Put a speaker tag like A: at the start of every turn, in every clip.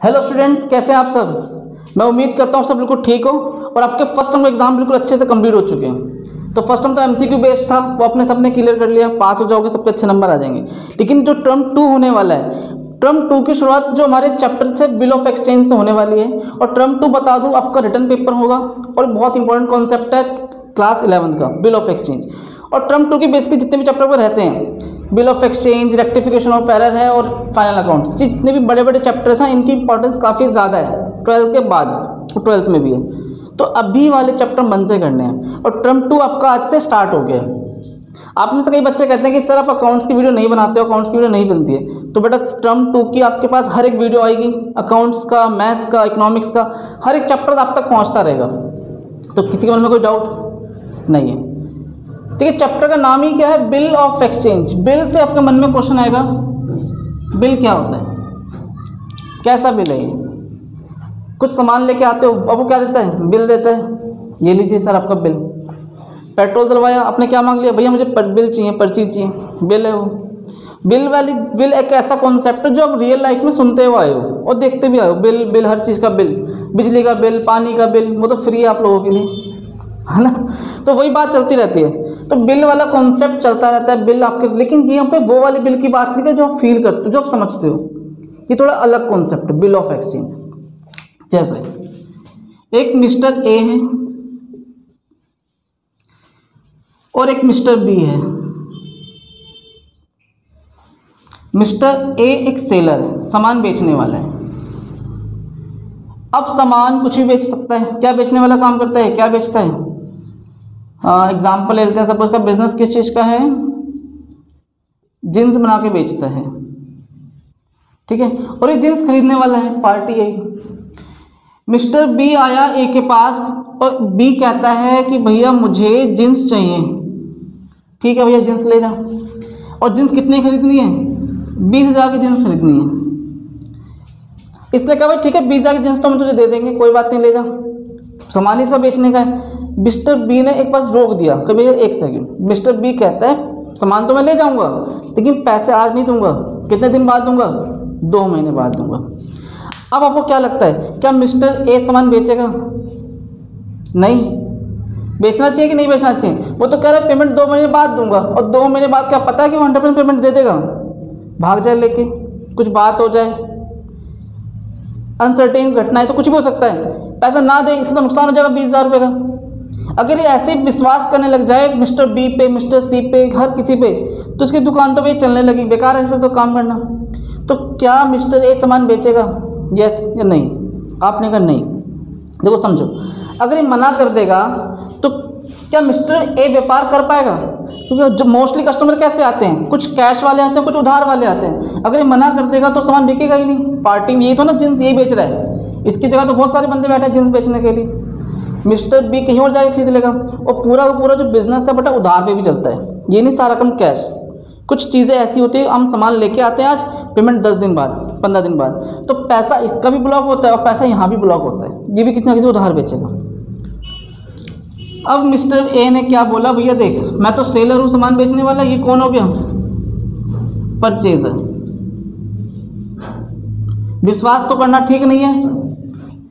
A: Hello students, कैसे हैं आप सब। मैं उम्मीद करता हूँ सब बिल्कुल ठीक हो और आपके फर्स्ट टर्म एग्जाम बिल्कुल अच्छे से कंप्लीट हो चुके हैं। तो फर्स्ट टर्म तो एमसीक्यू बेस्ड था, वो अपने सबने क्लियर कर लिया, पास हो जाओगे, सबके अच्छे नंबर आ जाएंगे। लेकिन जो टर्म 2 होने वाला है, टर्म 2 की शुरुआत जो हमारे चैप्टर से बिल ऑफ एक्सचेंज से होने वाली है। और टर्म 2 बता दूँ आपका रिटर्न पेपर होगा और बहुत इंपॉर्टेंट कॉन्सेप्ट है क्लास 11 का बिल ऑफ एक्सचेंज। और टर्म 2 के बेसिकली जितने भी चैप्टर पर रहते हैं, bill of exchange, rectification of error है और फाइनल अकाउंट्स, जितने भी बड़े बड़े चैप्टर्स हैं इनकी इंपॉर्टेंस काफ़ी ज़्यादा है 12th के बाद, और 12th में भी है। तो अभी वाले चैप्टर मन से करने हैं और टर्म 2 आपका आज से स्टार्ट हो गया है। आप में से कई बच्चे कहते हैं कि सर आप अकाउंट्स की वीडियो नहीं बनाते हो, अकाउंट्स की वीडियो नहीं बनती है। तो बेटा टर्म 2 की आपके पास हर एक वीडियो आएगी, अकाउंट्स का, मैथ्स का, इकोनॉमिक्स का, हर एक चैप्टर आप तक पहुँचता रहेगा। तो किसी के मन में कोई डाउट नहीं है। देखिए चैप्टर का नाम ही क्या है, बिल ऑफ एक्सचेंज। बिल से आपके मन में क्वेश्चन आएगा, बिल क्या होता है, कैसा बिल है ये। कुछ सामान लेके आते हो, अब वो क्या देता है, बिल देता है। ये लीजिए सर आपका बिल। पेट्रोल डलवाया, आपने क्या मांग लिया, भैया मुझे बिल चाहिए, पर्ची चाहिए, बिल है वो। बिल एक ऐसा कॉन्सेप्ट है जो आप रियल लाइफ में सुनते हुए आए हो और देखते भी आए हो। बिल हर चीज़ का बिल, बिजली का बिल, पानी का बिल, वो तो फ्री है आप लोगों के लिए, है ना। तो वही बात चलती रहती है। तो बिल वाला कॉन्सेप्ट चलता रहता है, बिल आपके। लेकिन यहाँ पे वो वाली बिल की बात नहीं है जो आप फील करते हो, जो आप समझते हो। ये थोड़ा अलग कॉन्सेप्ट है बिल ऑफ एक्सचेंज। जैसे एक मिस्टर ए है और एक मिस्टर बी है। मिस्टर ए एक सेलर है, सामान बेचने वाला है। अब सामान कुछ भी बेच सकता है। क्या बेचने वाला काम करता है, क्या बेचता है। एग्जाम्पल ले लेते हैं, सपोज का बिजनेस किस चीज़ का है, जींस बना के बेचता है, ठीक है। और ये जींस खरीदने वाला है, पार्टी है। मिस्टर बी आया ए के पास और बी कहता है कि भैया मुझे जींस चाहिए। ठीक है भैया, जींस ले जा। और जींस कितनी खरीदनी है, 20,000 की जींस खरीदनी है। इसने कहा भाई ठीक है, 20,000 की जींस तो हम तुझे दे देंगे, कोई बात नहीं, ले जा, सामान इसका बेचने का है। मिस्टर बी ने एक पास रोक दिया कि भैया एक सेकंड। मिस्टर बी कहता है सामान तो मैं ले जाऊंगा लेकिन पैसे आज नहीं दूंगा, कितने दिन बाद दूंगा, 2 महीने बाद दूंगा। अब आपको क्या लगता है, क्या मिस्टर ए सामान बेचेगा, नहीं। बेचना चाहिए कि नहीं बेचना चाहिए। वो तो कह रहा है पेमेंट 2 महीने बाद दूंगा, और 2 महीने बाद क्या पता है कि वो 100% पेमेंट दे देगा, भाग जाए लेके, कुछ बात हो जाए, अनसर्टेन घटना है तो कुछ भी हो सकता है, पैसा ना दे, इसका तो नुकसान हो जाएगा 20,000 रुपये का। अगर ये ऐसे विश्वास करने लग जाए मिस्टर बी पे, मिस्टर सी पे, हर किसी पे, तो उसकी दुकान तो भाई चलने लगी, बेकार है फिर तो काम करना। तो क्या मिस्टर ए सामान बेचेगा, यस या नहीं। आपने कहा नहीं। देखो समझो, अगर ये मना कर देगा तो क्या मिस्टर ए व्यापार कर पाएगा, क्योंकि जो मोस्टली कस्टमर कैसे आते हैं, कुछ कैश वाले आते हैं, कुछ उधार वाले आते हैं। अगर ये मना कर देगा तो सामान बिकेगा ही नहीं। पार्टी में यही तो ना, जींस यही बेच रहा है, इसकी जगह तो बहुत सारे बंदे बैठे हैं जींस बेचने के लिए। मिस्टर बी कहीं और जाके खरीद लेगा। और पूरा जो बिजनेस है बेटा उधार पे भी चलता है, ये नहीं सारा कम कैश। कुछ चीज़ें ऐसी होती है, हम सामान लेके आते हैं आज, पेमेंट 10 दिन बाद, 15 दिन बाद, तो पैसा इसका भी ब्लॉक होता है और पैसा यहाँ भी ब्लॉक होता है, ये भी किसी ना किसी उधार बेचेगा। अब मिस्टर ए ने क्या बोला, भैया देख मैं तो सेलर हूँ, सामान बेचने वाला, ये कौन हो गया, परचेजर। विश्वास तो करना ठीक नहीं है,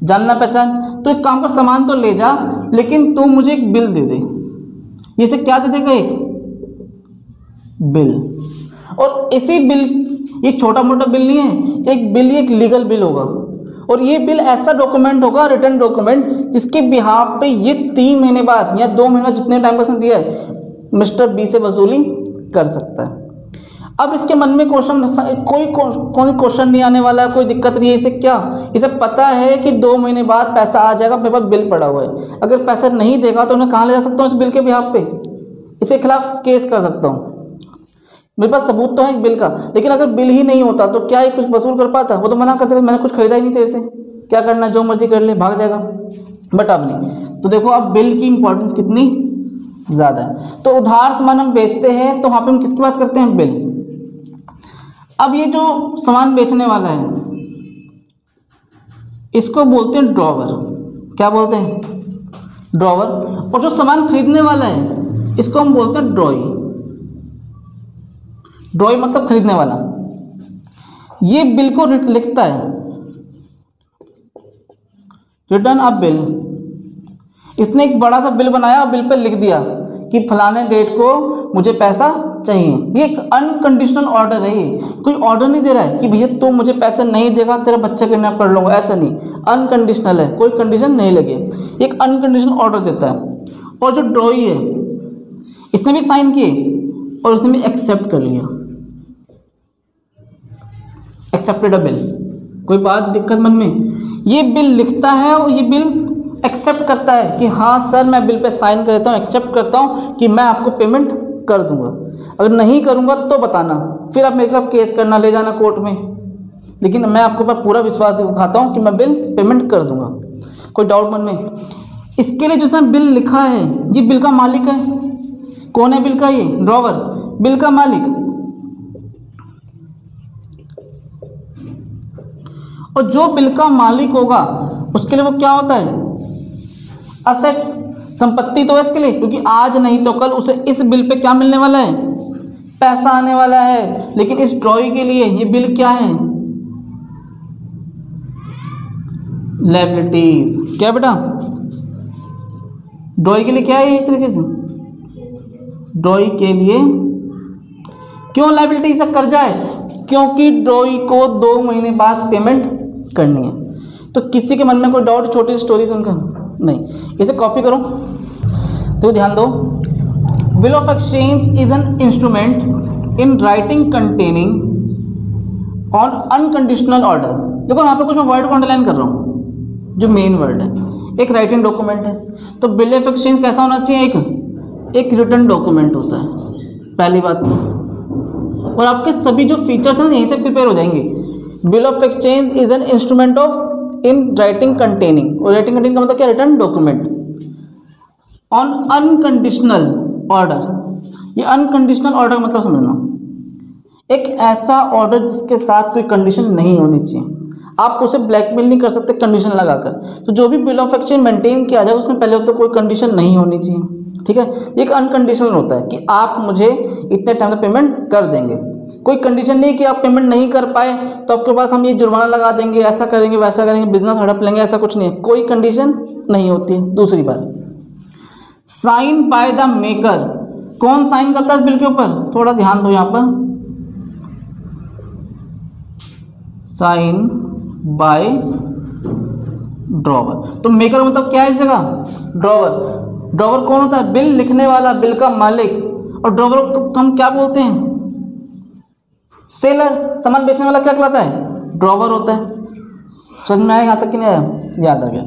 A: जानना पहचान। तो एक काम कर, सामान तो ले जा लेकिन तू मुझे एक बिल दे दे। ये से क्या दे देगा, एक बिल। और इसी बिल, ये छोटा मोटा बिल नहीं है, एक बिल, एक लीगल बिल होगा। और ये बिल ऐसा डॉक्यूमेंट होगा, रिटर्न डॉक्यूमेंट, जिसके बिहाफ पे ये 3 महीने बाद या 2 महीने बाद, जितने टाइम का उसने दिया है, मिस्टर बी से वसूली कर सकता है। अब इसके मन में क्वेश्चन, कोई क्वेश्चन नहीं आने वाला, कोई दिक्कत नहीं है। इसे क्या, इसे पता है कि 2 महीने बाद पैसा आ जाएगा, मेरे पास बिल पड़ा हुआ है। अगर पैसा नहीं देगा तो मैं कहाँ ले जा सकता हूँ, इस बिल के बिहाफ पे, इसके खिलाफ केस कर सकता हूँ। मेरे पास सबूत तो है एक बिल का। लेकिन अगर बिल ही नहीं होता तो क्या ये कुछ वसूल कर पाता, वो तो मना करते, मैंने कुछ खरीदा ही नहीं तेरे से, क्या करना, जो मर्जी कर ले, भाग जाएगा। बट अब नहीं। तो देखो अब बिल की इंपॉर्टेंस कितनी ज़्यादा है। तो उधार सामान हम बेचते हैं तो वहाँ पे हम किसकी बात करते हैं, बिल। अब ये जो सामान बेचने वाला है इसको बोलते हैं ड्रॉवर। क्या बोलते हैं, ड्रॉवर। और जो सामान खरीदने वाला है इसको हम बोलते हैं ड्रॉई। ड्रॉई मतलब खरीदने वाला। ये बिल को लिखता है रिटर्न अ बिल, इसने एक बड़ा सा बिल बनाया और बिल पे लिख दिया कि फलाने डेट को मुझे पैसा चाहिए। ये एक अनकंडीशनल ऑर्डर है, ये कोई ऑर्डर नहीं दे रहा है कि भैया तू मुझे पैसे नहीं देगा तेरा बच्चा किडनैप कर लूँगा, ऐसा नहीं, अनकंडीशनल है, कोई कंडीशन नहीं लगी, एक अनकंडीशनल ऑर्डर देता है। और जो ड्रॉई है इसने भी साइन किए और उसने भी एक्सेप्ट कर लिया, एक्सेप्टेड अ बिल। कोई बात दिक्कत मन में? ये बिल लिखता है और ये बिल एक्सेप्ट करता है कि हाँ सर मैं बिल पे साइन कर देता हूँ, एक्सेप्ट करता हूँ कि मैं आपको पेमेंट कर दूंगा, अगर नहीं करूँगा तो बताना, फिर आप मेरे खिलाफ केस करना, ले जाना कोर्ट में, लेकिन मैं आपके ऊपर पूरा विश्वास दिखाता हूँ कि मैं बिल पेमेंट कर दूंगा। कोई डाउट मन में? इसके लिए जिसने बिल लिखा है ये बिल का मालिक है। कौन है बिल का? ये ड्रॉवर, बिल का मालिक। और जो बिल का मालिक होगा उसके लिए वो क्या होता है? असेट्स, संपत्ति तो है इसके लिए, क्योंकि आज नहीं तो कल उसे इस बिल पे क्या मिलने वाला है? पैसा आने वाला है। लेकिन इस ड्रॉई के लिए ये बिल क्या है? लायबिलिटीज। क्या बेटा? ड्रॉई के लिए क्या है? एक तरीके से ड्रॉई के लिए क्यों लायबिलिटीज है? कर्जा है, क्योंकि ड्रॉई को 2 महीने बाद पेमेंट करनी है। तो किसी के मन में कोई डाउट? छोटी स्टोरी सुनकर नहीं, इसे कॉपी करो तो ध्यान दो। Bill of exchange is an instrument in writing containing on unconditional order. देखो यहाँ पे कुछ मैं वर्ड को अंडरलाइन कर रहा हूँ, जो मेन वर्ड है, एक राइटिंग डॉक्यूमेंट है। तो बिल ऑफ एक्सचेंज कैसा होना चाहिए? एक रिटर्न डॉक्यूमेंट होता है, पहली बात तो। और आपके सभी जो फीचर्स हैं यहीं से प्रिपेयर हो जाएंगे। Bill of exchange is an instrument of in writing containing, और राइटिंग कंटेनिंग का मतलब क्या? Return document on unconditional order. ये अनकंडीशनल ऑर्डर मतलब समझना, एक ऐसा ऑर्डर जिसके साथ कोई कंडीशन नहीं होनी चाहिए। आप उसे ब्लैकमेल नहीं कर सकते कंडीशन लगाकर। तो जो भी बिल ऑफ एक्सचेंज मेंटेन किया जाए उसमें पहले तो कोई कंडीशन नहीं होनी चाहिए, ठीक है। एक अनकंडीशनल होता है कि आप मुझे इतने टाइम तक पेमेंट कर देंगे। कोई कंडीशन नहीं कि आप पेमेंट नहीं कर पाए तो आपके पास हम ये जुर्माना लगा देंगे, ऐसा करेंगे वैसा करेंगे, बिजनेस हड़प लेंगे, ऐसा कुछ नहीं है, कोई कंडीशन नहीं होती है। दूसरी बात, साइन बाय द मेकर। कौन साइन करता है इस बिल के ऊपर? थोड़ा ध्यान दो यहाँ पर, साइन बाय ड्रॉवर। तो मेकर मतलब क्या है इस जगह? ड्रॉवर। ड्रॉवर कौन होता है? बिल लिखने वाला, बिल का मालिक। और ड्रॉवर को हम क्या बोलते हैं? सेलर। सामान बेचने वाला क्या कहलाता है? ड्रॉवर होता है। समझ में आया यहाँ तक कि नहीं आया? याद आ गया।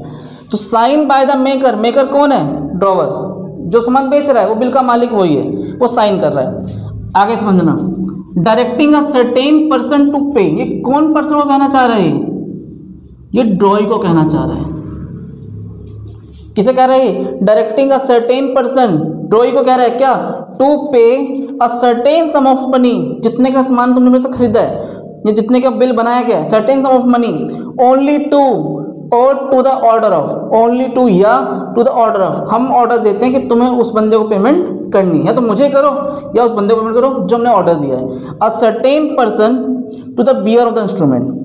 A: तो sign by the maker, maker कौन है? ड्रॉवर। जो सामान बेच रहा है वो बिल का मालिक वही है, वो साइन कर रहा है। आगे समझना, directing a certain person to pay. ये कौन पर्सन को कहना चाह रहा है? ये ड्रॉई को कहना चाह रहा है। किसे कह रहा है? डायरेक्टिंग अ सर्टेन पर्सन, ड्रॉई को कह रहा है क्या? टू पे a certain sum of money. जितने का सामान तुमने मेरे से खरीदा है, ये जितने का बिल बनाया गया है, certain sum of money, only to और to the order of, only to या टू द ऑर्डर ऑफ। हम ऑर्डर देते हैं कि तुम्हें उस बंदे को पेमेंट करनी है, तो मुझे करो या उस बंदे को पेमेंट करो जो हमने ऑर्डर दिया है। A certain person to the bearer of the instrument.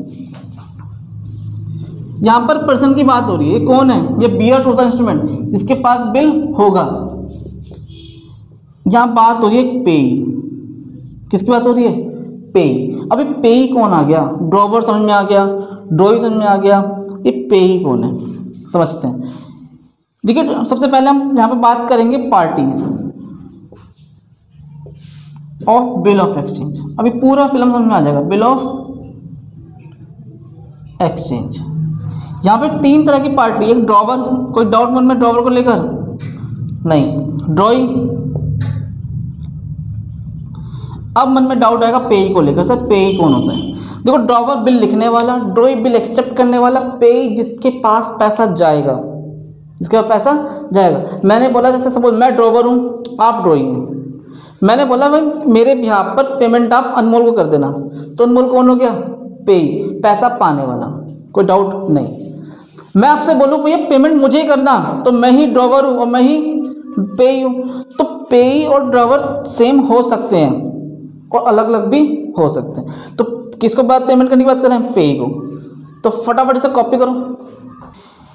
A: यहाँ पर पर्सन की बात हो रही है। ये कौन है? ये बियर टू द इंस्ट्रूमेंट, जिसके पास बिल होगा। यहाँ बात हो रही है पेई। किसकी बात हो रही है? पेई। अभी पेई कौन आ गया? ड्रॉवर समझ में आ गया, ड्रॉई समझ में आ गया, ये पेई कौन है समझते हैं। देखिए सबसे पहले हम यहाँ पे बात करेंगे parties of bill of exchange. अभी पूरा फिल्म समझ में आ जाएगा। बिल ऑफ एक्सचेंज, यहाँ पे 3 तरह की पार्टी। एक ड्रॉवर, कोई डाउट मन में ड्रॉवर को लेकर? नहीं। ड्रॉई। अब मन में डाउट आएगा पेई को लेकर, सर पेई कौन होता है? देखो, ड्रॉवर बिल लिखने वाला, ड्रॉई बिल एक्सेप्ट करने वाला, पेई जिसके पास पैसा जाएगा, जिसके पास पैसा जाएगा। मैंने बोला जैसे सपोज मैं ड्रॉवर हूँ, आप ड्रॉई हैं, मैंने बोला भाई मेरे बिहाफ पर पेमेंट आप अनमोल को कर देना, तो अनमोल कौन हो गया? पेई, पैसा पाने वाला। कोई डाउट नहीं। मैं आपसे बोलूँ भैया पेमेंट मुझे ही करना, तो मैं ही ड्रॉवर हूँ और मैं ही पेई हूँ। तो पेई और ड्रॉवर सेम हो सकते हैं और अलग अलग भी हो सकते हैं। तो किसको बात पेमेंट करने की बात करें? पेई को। तो फटाफट इसे कॉपी करो।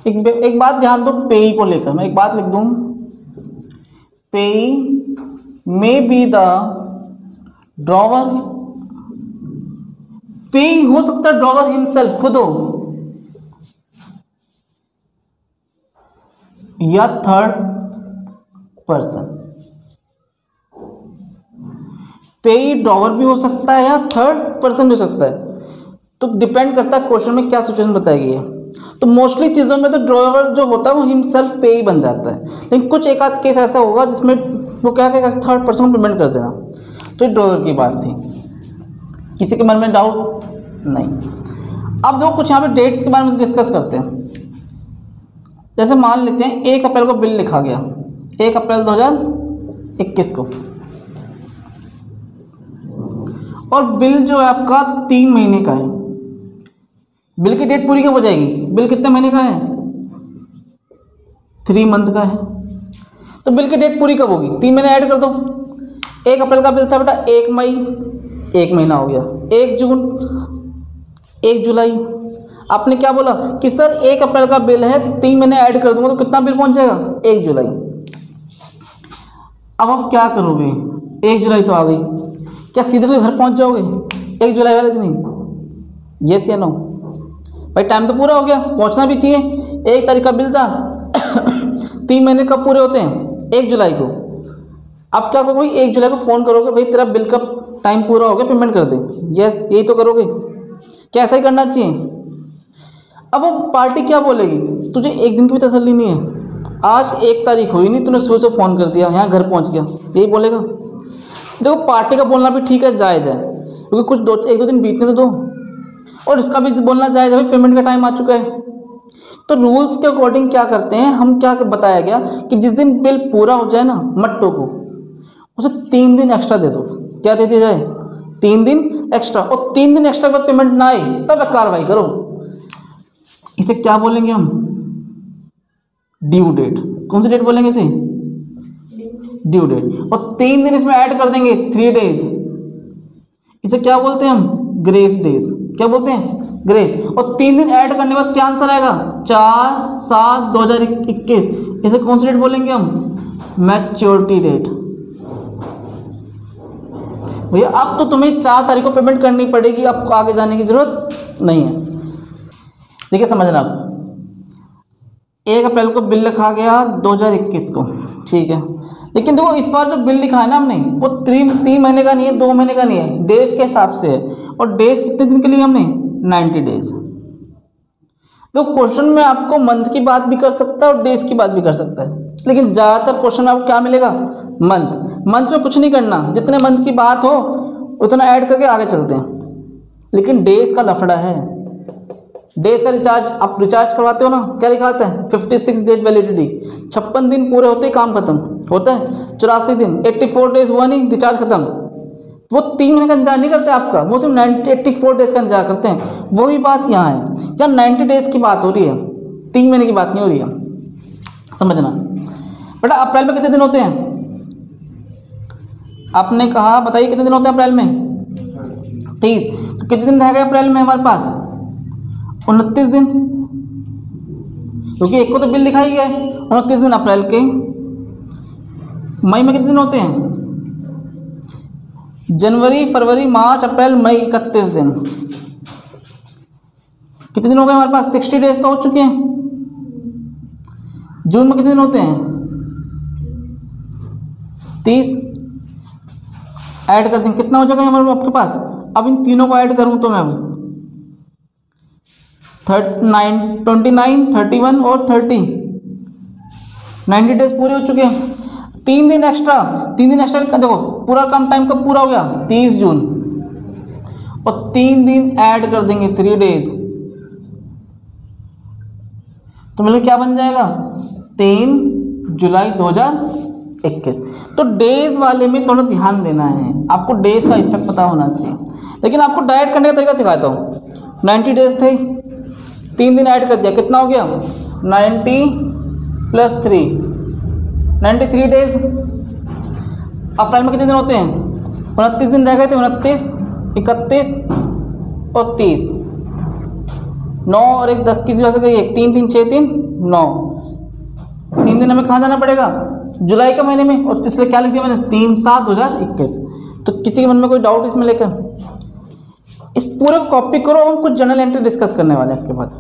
A: एक बात ध्यान दो पेई को लेकर, मैं एक बात लिख दूं, पेई मे बी द ड्रॉवर, पेई हो सकता है ड्रॉवर हिमसेल्फ, खुद हो, या थर्ड पर्सन। पेई ड्रॉवर भी हो सकता है या थर्ड पर्सन भी हो सकता है, तो डिपेंड करता है क्वेश्चन में क्या सिचुएशन बताई गई है। तो मोस्टली चीज़ों में तो ड्रॉवर जो होता है वो हिमसेल्फ पेई बन जाता है, लेकिन कुछ एक आध केस ऐसा होगा जिसमें वो क्या कहेगा थर्ड पर्सन को पेमेंट कर देना। तो ये ड्रॉवर की बात थी, किसी के मन में डाउट नहीं। अब देखो कुछ यहाँ पे डेट्स के बारे में डिस्कस करते हैं। जैसे मान लेते हैं 1 अप्रैल को बिल लिखा गया, 1 अप्रैल 2021 को, और बिल जो है आपका 3 महीने का है। बिल की डेट पूरी कब हो जाएगी? बिल कितने महीने का है? 3 मंथ का है। तो बिल की डेट पूरी कब होगी? 3 महीने ऐड कर दो। 1 अप्रैल का बिल था बेटा, 1 मई, 1 महीना हो गया, 1 जून, 1 जुलाई। आपने क्या बोला कि सर 1 अप्रैल का बिल है, 3 महीने ऐड कर दूंगा तो कितना बिल पहुंच जाएगा? 1 जुलाई। अब आप क्या करोगे? 1 जुलाई तो आ गई, क्या सीधे से घर पहुंच जाओगे 1 जुलाई वाले दिन ही? यस या नो? भाई टाइम तो पूरा हो गया, पहुंचना भी चाहिए। 1 तारीख का बिल था 3 महीने कब पूरे होते हैं? 1 जुलाई को। आप क्या करोगे? 1 जुलाई को फ़ोन करोगे, भाई तेरा बिल का टाइम पूरा हो गया, पेमेंट कर दे। यस, यही तो करोगे। क्या ऐसा ही करना चाहिए? अब वो पार्टी क्या बोलेगी? तुझे एक दिन की भी तसल्ली नहीं है, आज 1 तारीख हुई नहीं, तूने सुबह से फ़ोन कर दिया, यहाँ घर पहुँच गया, यही बोलेगा। देखो पार्टी का बोलना भी ठीक है, जायज़ है, क्योंकि कुछ 1-2 दिन बीतने तो दो, और इसका भी बोलना जायज़ है, भाई पेमेंट का टाइम आ चुका है। तो रूल्स के अकॉर्डिंग क्या करते हैं हम, क्या बताया गया कि जिस दिन बिल पूरा हो जाए ना मट्टो को, उसे 3 दिन एक्स्ट्रा दे दो। क्या दे दिया जाए? 3 दिन एक्स्ट्रा। और 3 दिन एक्स्ट्रा के बाद पेमेंट ना आए तब कार्रवाई करो। इसे क्या बोलेंगे हम? Due date. कौन सी डेट बोलेंगे इसे? Due date. और 3 दिन इसमें ऐड कर देंगे, 3 डेज। इसे क्या बोलते हैं हम? Grace days. क्या बोलते हैं? ग्रेस। और 3 दिन ऐड करने के बाद क्या आंसर आएगा? 4/7/2021। इसे कौन सी डेट बोलेंगे हम? Maturity date. भैया अब तो तुम्हें 4 तारीख को पेमेंट करनी पड़ेगी, आपको आगे जाने की जरूरत नहीं है। देखिए समझना, 1 अप्रैल को बिल लिखा गया 2021 को, ठीक है, लेकिन देखो इस बार जो बिल लिखा है ना हमने, वो 3 महीने का नहीं है, 2 महीने का नहीं है, डेज के हिसाब से है। और डेज कितने दिन के लिए हमने? 90 डेज। तो क्वेश्चन में आपको मंथ की बात भी कर सकता है और डेज की बात भी कर सकता है, लेकिन ज़्यादातर क्वेश्चन में आपको क्या मिलेगा? मंथ। मंथ में कुछ नहीं करना, जितने मंथ की बात हो उतना ऐड करके आगे चलते हैं। लेकिन डेज का लफड़ा है। डेज का रिचार्ज, आप रिचार्ज करवाते हो ना, क्या लिखा आता है? 56 डेज वैलिडिटी। 56 दिन पूरे होते ही काम खत्म होता है। 84 दिन, 84 डेज हुआ नहीं, रिचार्ज खत्म। वो 3 महीने का इंतजार नहीं करते आपका, वो सिर्फ 84 डेज का इंतजार करते हैं। वही बात यहाँ है, यहाँ 90 डेज की बात हो रही है, 3 महीने की बात नहीं हो रही है, समझना। बेटा अप्रैल में कितने दिन होते हैं? आपने कहा बताइए कितने दिन होते हैं अप्रैल में? 30। तो कितने दिन रह गए अप्रैल में हमारे पास? 29 दिन, क्योंकि एक को तो बिल लिखा ही गया है। 29 दिन अप्रैल के। मई में कितने दिन होते हैं? जनवरी, फरवरी, मार्च, अप्रैल, मई, 31 दिन। कितने दिन हो गए हमारे पास? 60 डेज तो हो चुके हैं। जून में कितने दिन होते हैं? 30। ऐड कर देंगे, कितना हो जाएगा हमारे आपके पास? अब इन तीनों को ऐड करूं तो मैं 29, 31 और 30, 90 डेज पूरे हो चुके हैं। 3 दिन एक्स्ट्रा, 3 दिन एक्स्ट्रा, देखो पूरा कम टाइम कब पूरा हो गया? 30 जून। और 3 दिन ऐड कर देंगे, 3 डेज, तो मतलब क्या बन जाएगा? 3 जुलाई 2021। तो डेज वाले में थोड़ा ध्यान देना है, आपको डेज का इफेक्ट पता होना चाहिए। लेकिन आपको डायरेक्ट करने का तरीका सिखाता हूँ। 90 डेज थे, 3 दिन ऐड कर दिया, कितना हो गया? 90 + 3, 93 डेज। अप्रैल में कितने दिन होते हैं? 29 दिन रह गए थे, 29, 31 और 30, 9 और एक 10 की वजह से गई 3 3 6 3 9, 3 दिन हमें कहाँ जाना पड़ेगा, जुलाई के महीने में, और इसलिए क्या लिख दिया मैंने 3/7/2021। तो किसी के मन में कोई डाउट इसमें लेकर, इस पूरे कॉपी करो, हम कुछ जर्नल एंट्री डिस्कस करने वाले हैं इसके बाद।